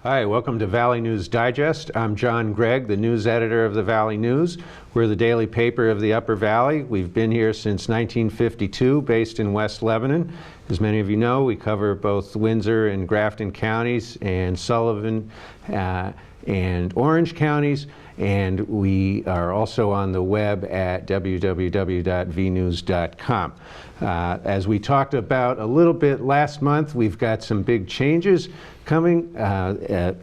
Hi, welcome to Valley News Digest. I'm John Gregg, the news editor of the Valley News. We're the daily paper of the Upper Valley. We've been here since 1952, based in West Lebanon. As many of you know, we cover both Windsor and Grafton counties and Sullivan and Orange counties. And we are also on the web at www.vnews.com. As we talked about a little bit last month, we've got some big changes coming,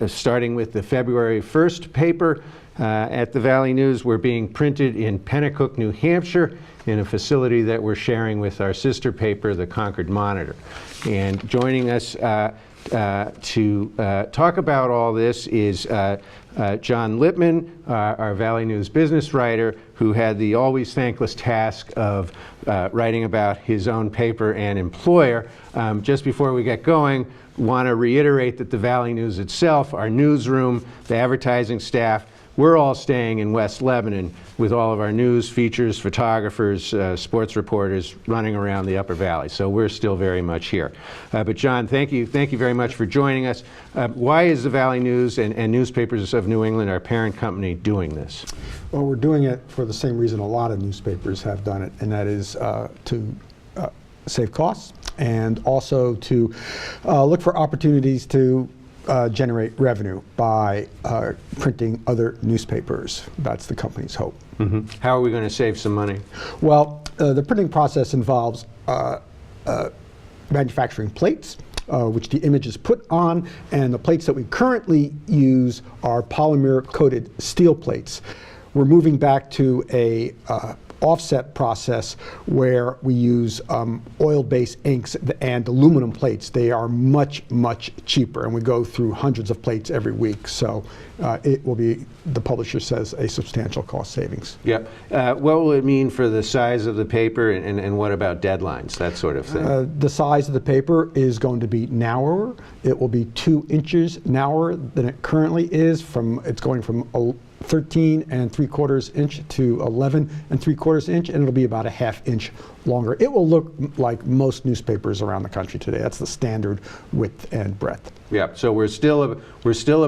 starting with the February 1st paper at the Valley News. We're being printed in Pennacook, New Hampshire, in a facility that we're sharing with our sister paper, the Concord Monitor. And joining us to talk about all this is John Lippman, our Valley News business writer, who had the always thankless task of writing about his own paper and employer. Just before we get going, want to reiterate that the Valley News itself, our newsroom, the advertising staff, we're all staying in West Lebanon with all of our news, features, photographers, sports reporters running around the Upper Valley. So we're still very much here. But John, thank you very much for joining us. Why is the Valley News and Newspapers of New England, our parent company, doing this? Well, we're doing it for the same reason a lot of newspapers have done it, and that is to save costs and also to look for opportunities to generate revenue by printing other newspapers. That's the company's hope. Mm-hmm. How are we going to save some money? Well, the printing process involves manufacturing plates, which the image is put on, and the plates that we currently use are polymer-coated steel plates. We're moving back to a offset process where we use oil-based inks and aluminum plates. They are much, much cheaper, and we go through hundreds of plates every week. So it will be, the publisher says, a substantial cost savings. Yeah. What will it mean for the size of the paper, and what about deadlines, that sort of thing? The size of the paper is going to be narrower. It will be 2 inches narrower than it currently is. It's going from 13 3/4 inch to 11 3/4 inch, and it'll be about a ½ inch longer. It will look like most newspapers around the country today. That's the standard width and breadth. Yeah, so we're still a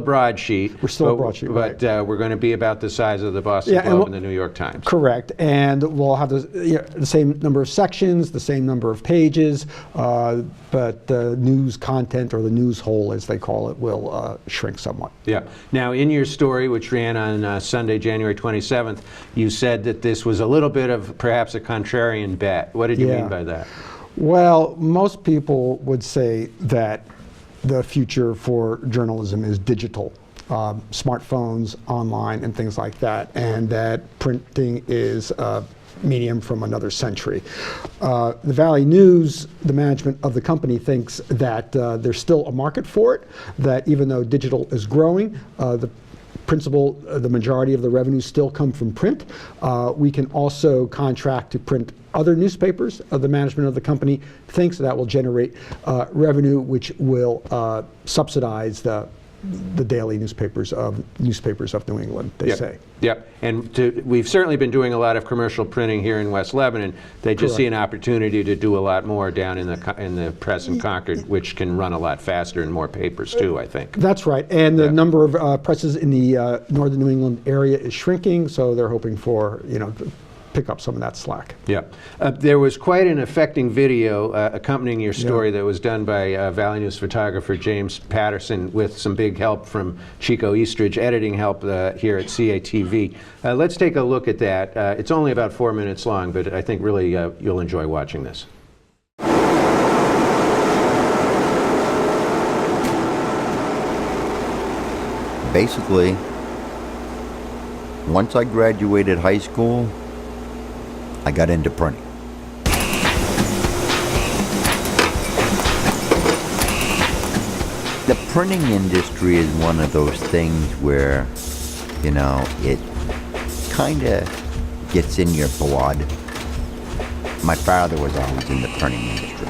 broadsheet. We're still a broadsheet, but right. We're going to be about the size of the Boston Globe and the New York Times. Correct, and we'll have the same number of sections, the same number of pages, but the news content, or the news hole as they call it, will shrink somewhat. Yeah. Now, in your story, which ran on Sunday, January 27th, you said that this was a little bit of perhaps a contrarian bet. What did you mean by that? Well, most people would say that the future for journalism is digital, smartphones, online, and things like that, and that printing is a medium from another century. The Valley News, the management of the company, thinks that there's still a market for it, that even though digital is growing, the majority of the revenues still come from print. We can also contract to print other newspapers. The management of the company thinks that will generate revenue, which will subsidize the daily newspapers of New England, they say. Yep, and we've certainly been doing a lot of commercial printing here in West Lebanon. They just see an opportunity to do a lot more down in the press in Concord, which can run a lot faster and more papers too, I think. That's right, and the number of presses in the northern New England area is shrinking, so they're hoping for, to pick up some of that slack. Yeah. There was quite an affecting video accompanying your story that was done by Valley News photographer James Patterson with some big help from Chico Eastridge, editing help here at CATV. Let's take a look at that. It's only about 4 minutes long, but I think really you'll enjoy watching this. Basically, once I graduated high school, I got into printing. The printing industry is one of those things where, it kind of gets in your blood. My father was always in the printing industry,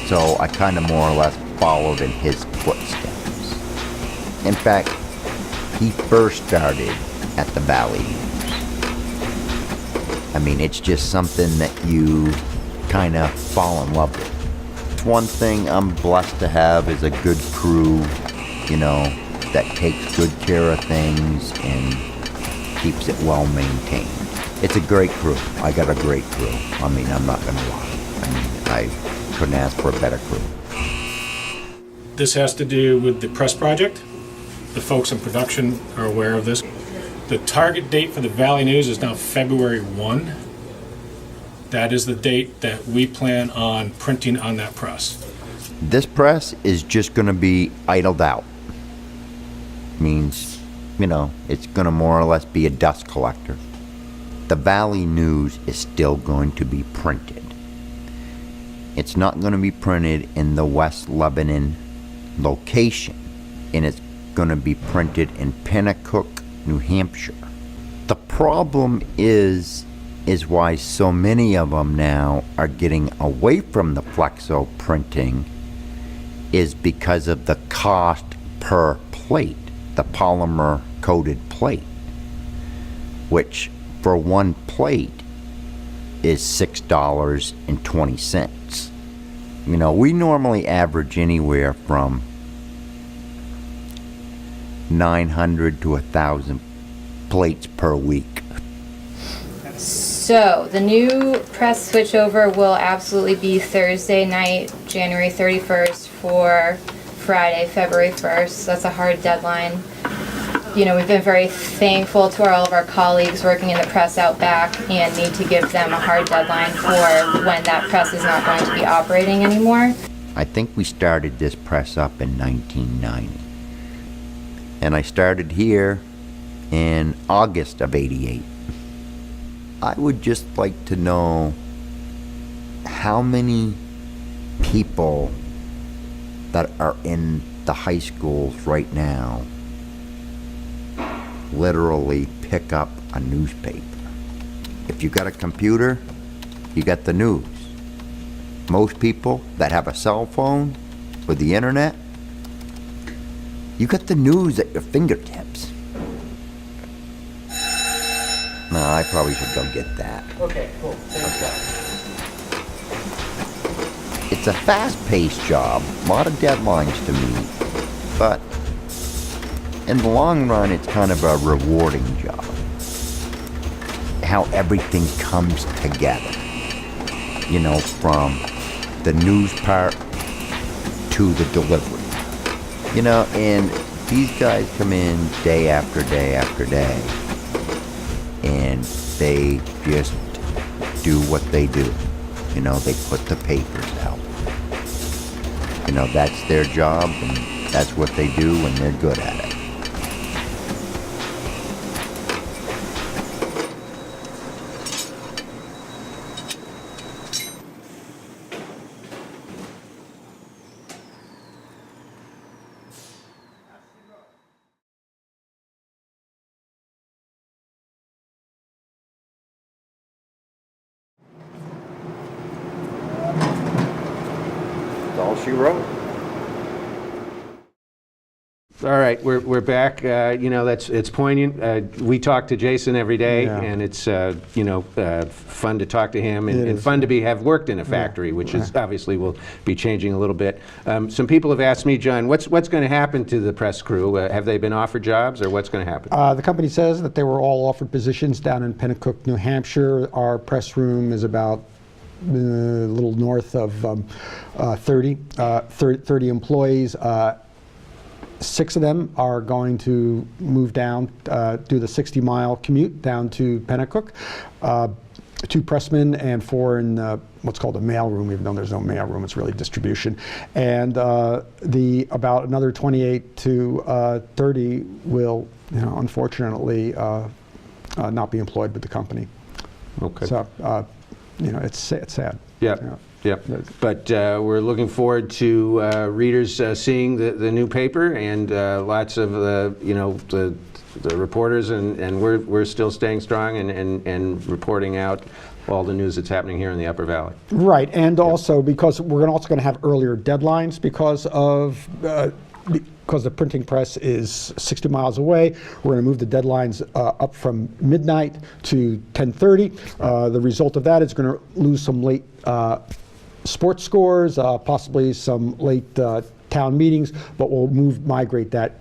so I kind of more or less followed in his footsteps. In fact, he first started at the Valley News. I mean, it's just something that you kind of fall in love with. One thing I'm blessed to have is a good crew, that takes good care of things and keeps it well maintained. It's a great crew. I got a great crew. I mean, I'm not gonna lie. I mean, I couldn't ask for a better crew. This has to do with the press project. The folks in production are aware of this. The target date for the Valley News is now February 1. That is the date that we plan on printing on that press. This press is just gonna be idled out. Means, you know, it's gonna more or less be a dust collector. The Valley News is still going to be printed. It's not going to be printed in the West Lebanon location, and it's going to be printed in Pennacook, New Hampshire. The problem is why so many of them now are getting away from the flexo printing is because of the cost per plate, the polymer coated plate, which for one plate is $6.20. You know, we normally average anywhere from 900 to 1,000 plates per week. So the new press switchover will absolutely be Thursday night, January 31st for Friday, February 1st. That's a hard deadline. You know, we've been very thankful to all of our colleagues working in the press out back and need to give them a hard deadline for when that press is not going to be operating anymore. I think we started this press up in 1990. And I started here in August of '88. I would just like to know how many people that are in the high schools right now literally pick up a newspaper. If you got a computer, you got the news. Most people that have a cell phone with the internet, you got the news at your fingertips. No, I probably should go get that. Okay, cool. Thanks, Okay. It's a fast-paced job, a lot of deadlines to meet, but in the long run, it's kind of a rewarding job. How everything comes together, you know, from the news part to the delivery. You know, and these guys come in day after day after day, and they just do what they do. You know, they put the papers out. You know, that's their job, and that's what they do, and they're good at it. That's all she wrote. All right, we're back. You know, it's poignant. We talk to Jason every day, Yeah. and it's you know, fun to talk to him, It and is. fun to have worked in a factory, which is obviously will be changing a little bit. Some people have asked me, John, what's going to happen to the press crew? Have they been offered jobs, or what's going to happen? The company says that they were all offered positions down in Pennacook, New Hampshire. Our press room is about a little north of 30 employees. 6 of them are going to move down, do the 60-mile commute down to Pennacook. 2 pressmen and 4 in what's called a mail room, even though there's no mail room, it's really distribution. And about another 28 to 30 will, you know, unfortunately not be employed with the company. Okay. So, you know, it's sad. Yeah. Yeah, but we're looking forward to readers seeing the new paper, and lots of you know, the reporters, and we're still staying strong and reporting out all the news that's happening here in the Upper Valley. Right, and also because we're also going to have earlier deadlines because the printing press is 60 miles away. We're going to move the deadlines up from midnight to 10:30. The result of that is going to lose some late sports scores, possibly some late town meetings, but we'll migrate that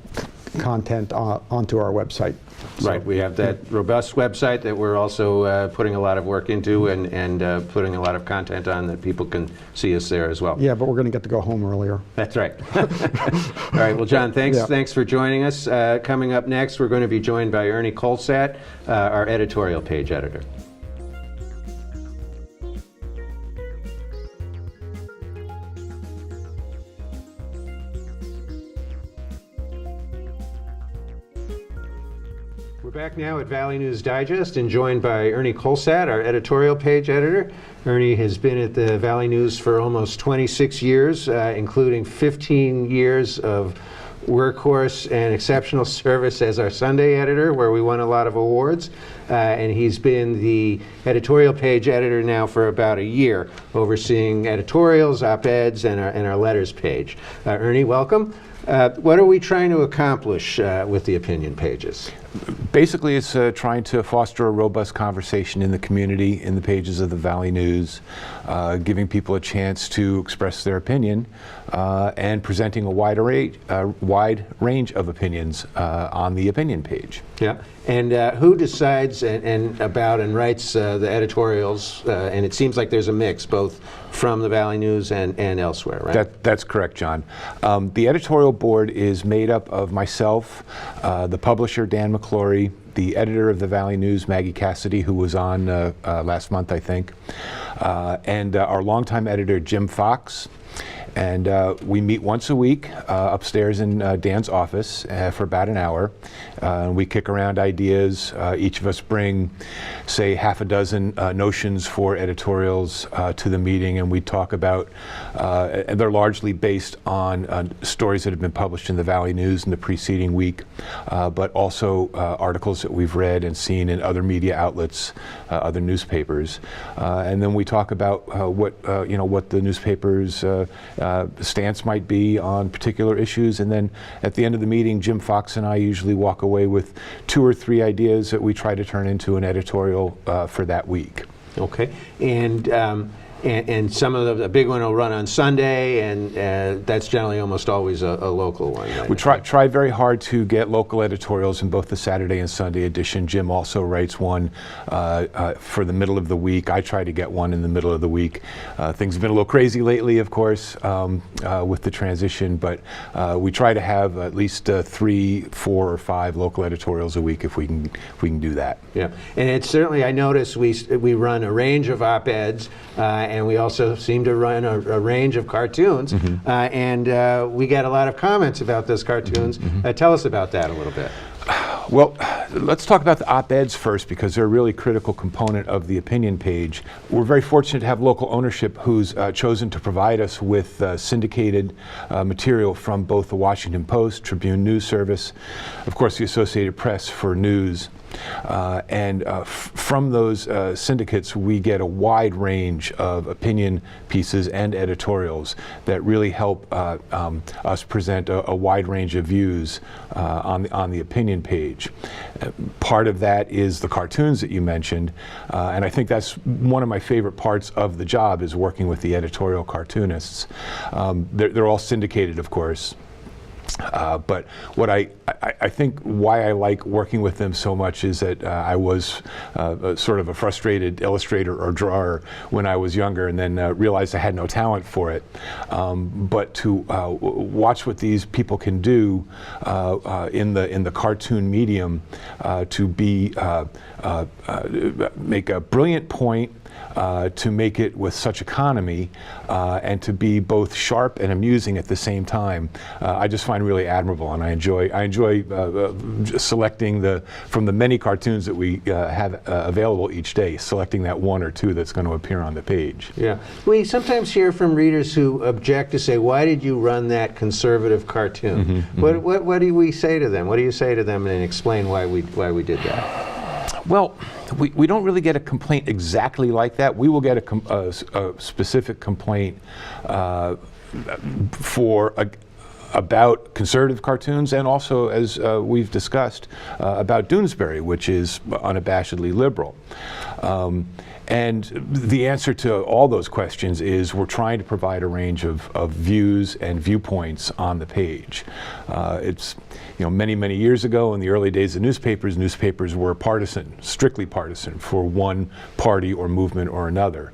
content onto our website. Right, we have that robust website that we're also putting a lot of work into and putting a lot of content on that people can see us there as well. Yeah, but we're going to get to go home earlier. That's right. All right, well, John, thanks Yeah. thanks for joining us. Coming up next, we're going to be joined by Ernie Kohlsaat, our editorial page editor. We're back now at Valley News Digest and joined by Ernie Kohlsaat, our editorial page editor. Ernie has been at the Valley News for almost 26 years, including 15 years of workhorse and exceptional service as our Sunday editor, where we won a lot of awards. And he's been the editorial page editor now for about a year, overseeing editorials, op-eds, and our letters page. Ernie, welcome. What are we trying to accomplish with the opinion pages? Basically, it's trying to foster a robust conversation in the community, in the pages of the Valley News, giving people a chance to express their opinion, and presenting a wide range of opinions on the opinion page. Yeah, and who decides and about and writes the editorials? And it seems like there's a mix, both from the Valley News and elsewhere, right? That's correct, John. The editorial board is made up of myself, the publisher, Dan McClory, the editor of the Valley News, Maggie Cassidy, who was on last month, I think, and our longtime editor, Jim Fox. And we meet once a week upstairs in Dan's office for about an hour. We kick around ideas. Each of us bring, say, half a dozen notions for editorials to the meeting, and we talk about, and they're largely based on stories that have been published in the Valley News in the preceding week, but also articles that we've read and seen in other media outlets, other newspapers. And then we talk about what the newspapers' stance might be on particular issues, and then at the end of the meeting, Jim Fox and I usually walk away with 2 or 3 ideas that we try to turn into an editorial for that week. Okay, and some of the big one will run on Sunday, and that's generally almost always a local one. Right? We try very hard to get local editorials in both the Saturday and Sunday edition. Jim also writes one for the middle of the week. I try to get one in the middle of the week. Things have been a little crazy lately, of course, with the transition, but we try to have at least 3, 4, or 5 local editorials a week if we can do that. Yeah, and it's certainly, I notice we run a range of op-eds, and we also seem to run a range of cartoons, and we get a lot of comments about those cartoons. Tell us about that a little bit. Well, let's talk about the op-eds first, because they're a really critical component of the opinion page. We're very fortunate to have local ownership who's chosen to provide us with syndicated material from both the Washington Post, Tribune News Service, of course the Associated Press for news. From those syndicates, we get a wide range of opinion pieces and editorials that really help us present a wide range of views on the opinion page. Part of that is the cartoons that you mentioned, and I think that's one of my favorite parts of the job, is working with the editorial cartoonists. They're all syndicated, of course. But what I think why I like working with them so much is that I was sort of a frustrated illustrator or drawer when I was younger, and then realized I had no talent for it. But to watch what these people can do in the cartoon medium, to be make a brilliant point, to make it with such economy, and to be both sharp and amusing at the same time, I just find really admirable, and I enjoy selecting from the many cartoons that we have available each day, selecting that 1 or 2 that's going to appear on the page. Yeah, we sometimes hear from readers who object to say, "Why did you run that conservative cartoon?" What do we say to them? What do you say to them, and explain why we did that? Well, we don't really get a complaint exactly like that. We will get a specific complaint about conservative cartoons, and also, as we've discussed, about Doonesbury, which is unabashedly liberal. And the answer to all those questions is we're trying to provide a range of views and viewpoints on the page. It's, many, many years ago in the early days of newspapers were partisan, strictly partisan, for one party or movement or another.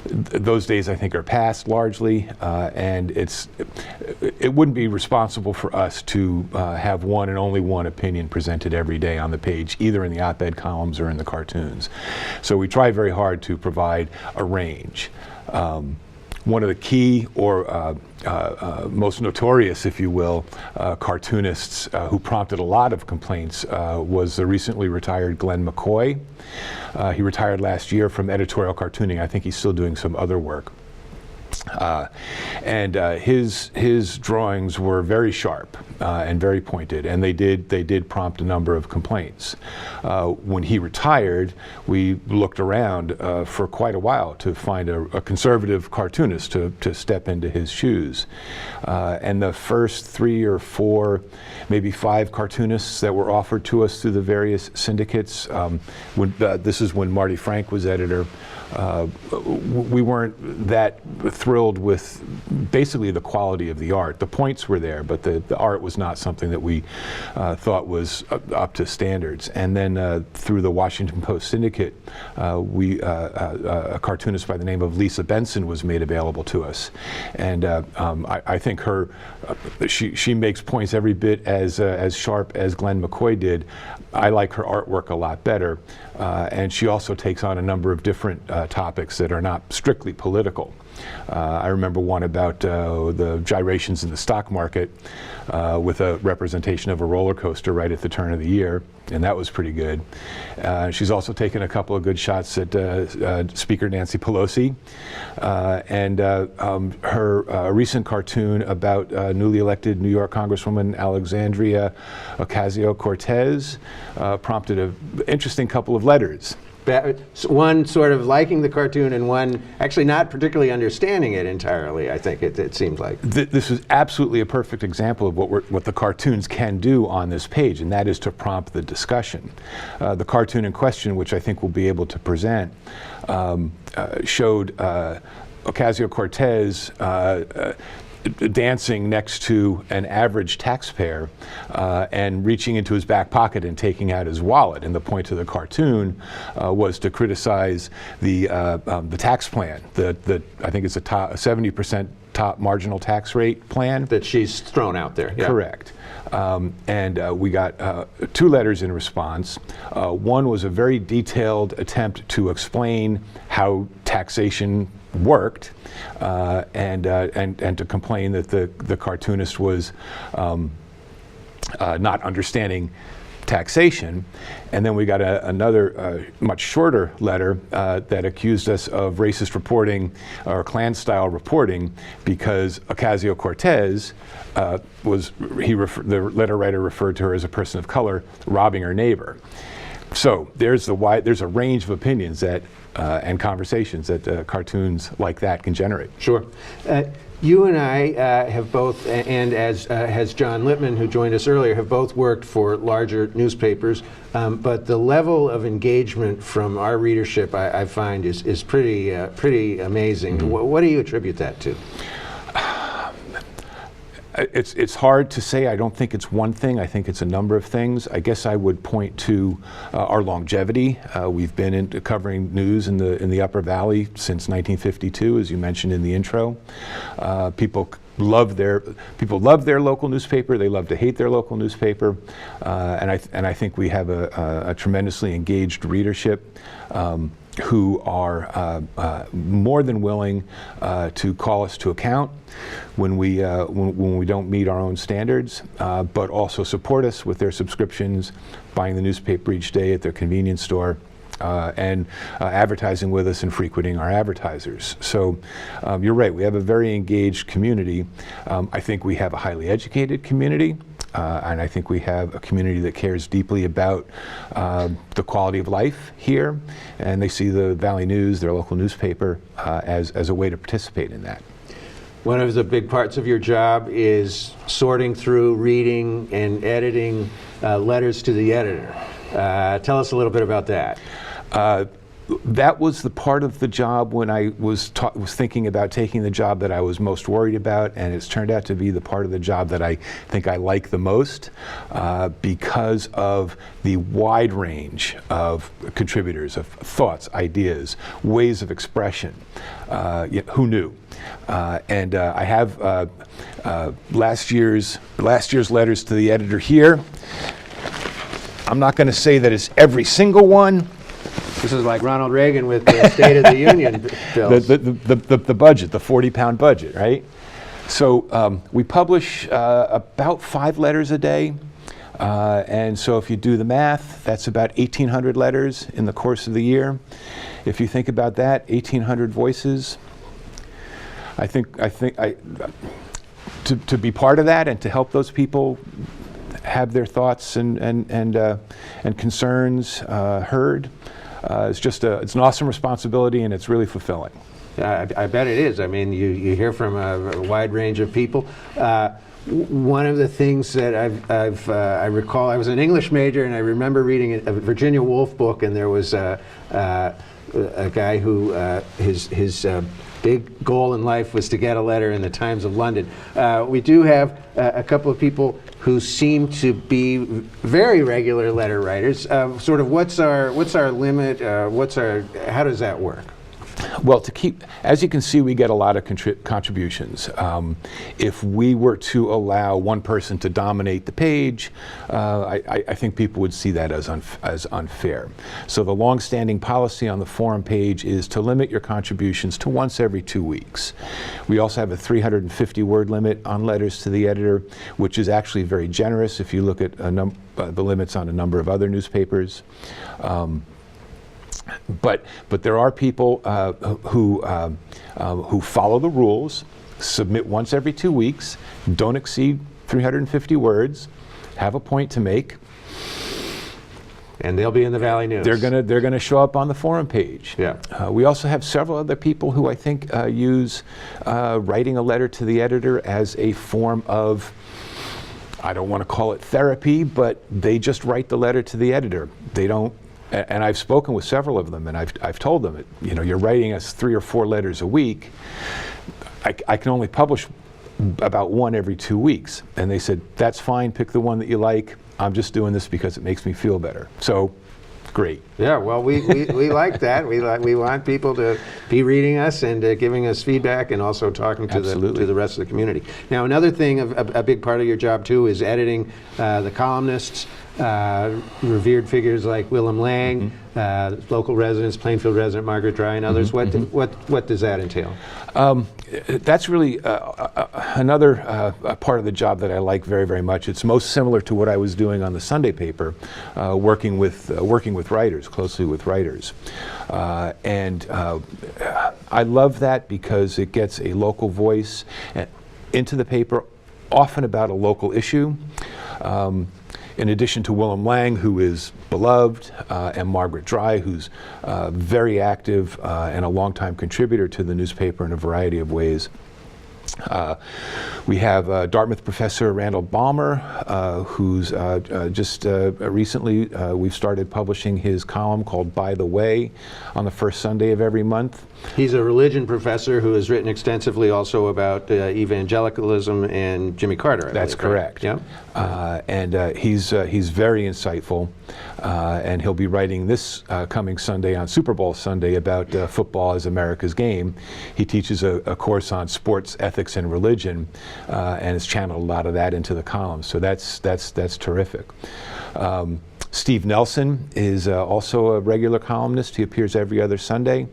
Those days, I think, are past largely, and it wouldn't be responsible for us to have one and only one opinion presented every day on the page, either in the op-ed columns or in the cartoons. So we try very hard to provide a range. One of the key or most notorious, if you will, cartoonists who prompted a lot of complaints was the recently retired Glenn McCoy. He retired last year from editorial cartooning. I think he's still doing some other work. His drawings were very sharp and very pointed, and they did prompt a number of complaints. When he retired, we looked around for quite a while to find a conservative cartoonist to step into his shoes. And the first 3 or 4, maybe 5 cartoonists that were offered to us through the various syndicates, this is when Marty Frank was editor, we weren't that thrilled with basically the quality of the art. The points were there, but the art was not something that we thought was up to standards. And then through the Washington Post Syndicate, a cartoonist by the name of Lisa Benson was made available to us. And I think she makes points every bit as sharp as Glenn McCoy did. I like her artwork a lot better. And she also takes on a number of different topics that are not strictly political. I remember one about the gyrations in the stock market with a representation of a roller coaster right at the turn of the year, and that was pretty good. She's also taken a couple of good shots at Speaker Nancy Pelosi, and her recent cartoon about newly elected New York Congresswoman Alexandria Ocasio-Cortez prompted an interesting couple of letters. One sort of liking the cartoon and one actually not particularly understanding it entirely, I think it seemed like. This is absolutely a perfect example of what the cartoons can do on this page, and that is to prompt the discussion. The cartoon in question, which I think we'll be able to present, showed Ocasio-Cortez dancing next to an average taxpayer and reaching into his back pocket and taking out his wallet. And the point of the cartoon was to criticize the tax plan. I think it's a 70% top marginal tax rate plan that she's thrown out there. Yeah. Correct. And we got 2 letters in response. One was a very detailed attempt to explain how taxation worked, and to complain that the cartoonist was not understanding taxation. And then we got another much shorter letter that accused us of racist reporting or Klan-style reporting because Ocasio-Cortez the letter writer referred to her as a person of color robbing her neighbor. So there's a range of opinions that and conversations that cartoons like that can generate. Sure. You and I have both, and as has John Lippman, who joined us earlier, have both worked for larger newspapers, but the level of engagement from our readership, I find, is pretty amazing. Mm-hmm. What do you attribute that to? It's hard to say. I don't think it's one thing. I think it's a number of things. I guess I would point to our longevity. We've been covering news in the Upper Valley since 1952, as you mentioned in the intro. People love their local newspaper. They love to hate their local newspaper, and I think we have a tremendously engaged readership. Who are more than willing to call us to account when we don't meet our own standards, but also support us with their subscriptions, buying the newspaper each day at their convenience store, and advertising with us and frequenting our advertisers. So you're right, we have a very engaged community. I think we have a highly educated community. And I think we have a community that cares deeply about the quality of life here, and they see the Valley News, their local newspaper, as a way to participate in that. One of the big parts of your job is sorting through, reading, and editing letters to the editor. Tell us a little bit about that. That was the part of the job when I was thinking about taking the job that I was most worried about, and it's turned out to be the part of the job that I think I like the most because of the wide range of contributors, of thoughts, ideas, ways of expression. Who knew? And I have last year's letters to the editor here. I'm not going to say that it's every single one. This is like Ronald Reagan with the State of the Union bills. The budget, the 40-pound budget, right? So we publish about 5 letters a day. And so if you do the math, that's about 1,800 letters in the course of the year. If you think about that, 1,800 voices. I think to be part of that and to help those people have their thoughts and concerns heard. It's an awesome responsibility, and it's really fulfilling. I bet it is. I mean, you hear from a wide range of people. One of the things that I recall, I was an English major, and I remember reading a Virginia Woolf book, and there was a guy who his big goal in life was to get a letter in the Times of London. We do have a couple of people who seem to be very regular letter writers. Sort of, what's our limit? How does that work? Well, as you can see, we get a lot of contributions. If we were to allow one person to dominate the page, I think people would see that as unfair. So the long-standing policy on the forum page is to limit your contributions to once every 2 weeks. We also have a 350-word limit on letters to the editor, which is actually very generous if you look at the limits on a number of other newspapers. But there are people who follow the rules, submit once every 2 weeks, don't exceed 350 words, have a point to make, and they'll be in the Valley News. They're gonna show up on the forum page. Yeah. We also have several other people who I think use writing a letter to the editor as a form of, I don't want to call it therapy, but they just write the letter to the editor. They don't. And I've spoken with several of them, and I've told them, you're writing us 3 or 4 letters a week. I can only publish about 1 every 2 weeks. And they said, that's fine, pick the one that you like. I'm just doing this because it makes me feel better. So, great. Yeah, well, we like that. We want people to be reading us and giving us feedback, and also talking to the rest of the community. Now, another thing, a big part of your job too, is editing the columnists. Revered figures like William Lang, local residents, Plainfield resident Margaret Dry, and others. What does that entail? That's really another part of the job that I like very, very much. It's most similar to what I was doing on the Sunday paper, working with writers, closely with writers. And I love that because it gets a local voice into the paper, often about a local issue. In addition to William Lang, who is beloved, and Margaret Dry, who's very active and a longtime contributor to the newspaper in a variety of ways. We have Dartmouth professor Randall who's just recently, we've started publishing his column called By the Way on the first Sunday of every month. He's a religion professor who has written extensively also about evangelicalism and Jimmy Carter, I That's believe, correct. Right? Yeah. And he's very insightful, and he'll be writing this coming Sunday on Super Bowl Sunday about football as America's game. He teaches a course on sports ethics and religion, and has channeled a lot of that into the column. So that's terrific. Steve Nelson is also a regular columnist. He appears every other Sunday.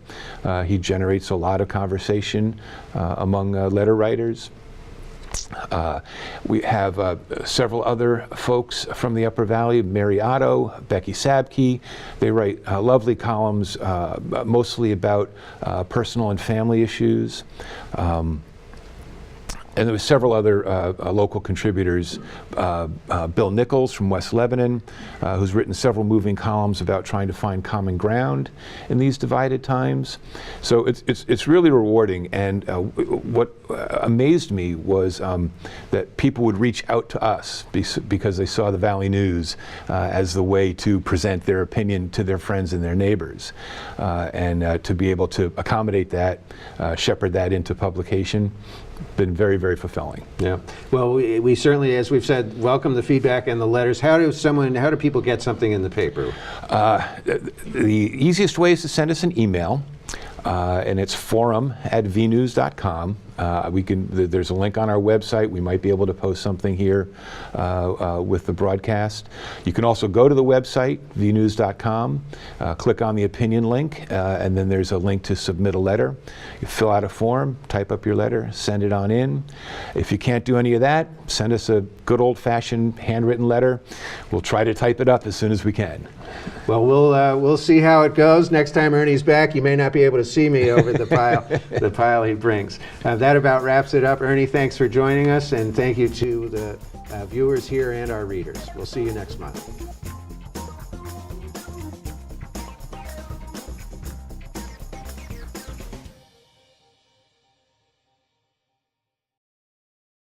He generates a lot of conversation among letter writers. We have several other folks from the Upper Valley, Mary Otto, Becky Sabke. They write lovely columns, mostly about personal and family issues. And there were several other local contributors. Bill Nichols from West Lebanon, who's written several moving columns about trying to find common ground in these divided times. So it's really rewarding. And what amazed me was that people would reach out to us because they saw the Valley News as the way to present their opinion to their friends and their neighbors. And to be able to accommodate that, shepherd that into publication, been very, very fulfilling. Yeah. Well, we certainly, as we've said, welcome the feedback and the letters. How do people get something in the paper? The easiest way is to send us an email, and it's forum@vnews.com. There's a link on our website. We might be able to post something here with the broadcast. You can also go to the website, vnews.com, click on the opinion link, and then there's a link to submit a letter. You fill out a form, type up your letter, send it on in. If you can't do any of that, send us a good old-fashioned handwritten letter. We'll try to type it up as soon as we can. Well, we'll see how it goes. Next time Ernie's back, you may not be able to see me over the pile he brings. That about wraps it up. Ernie, thanks for joining us, and thank you to the viewers here and our readers. We'll see you next month.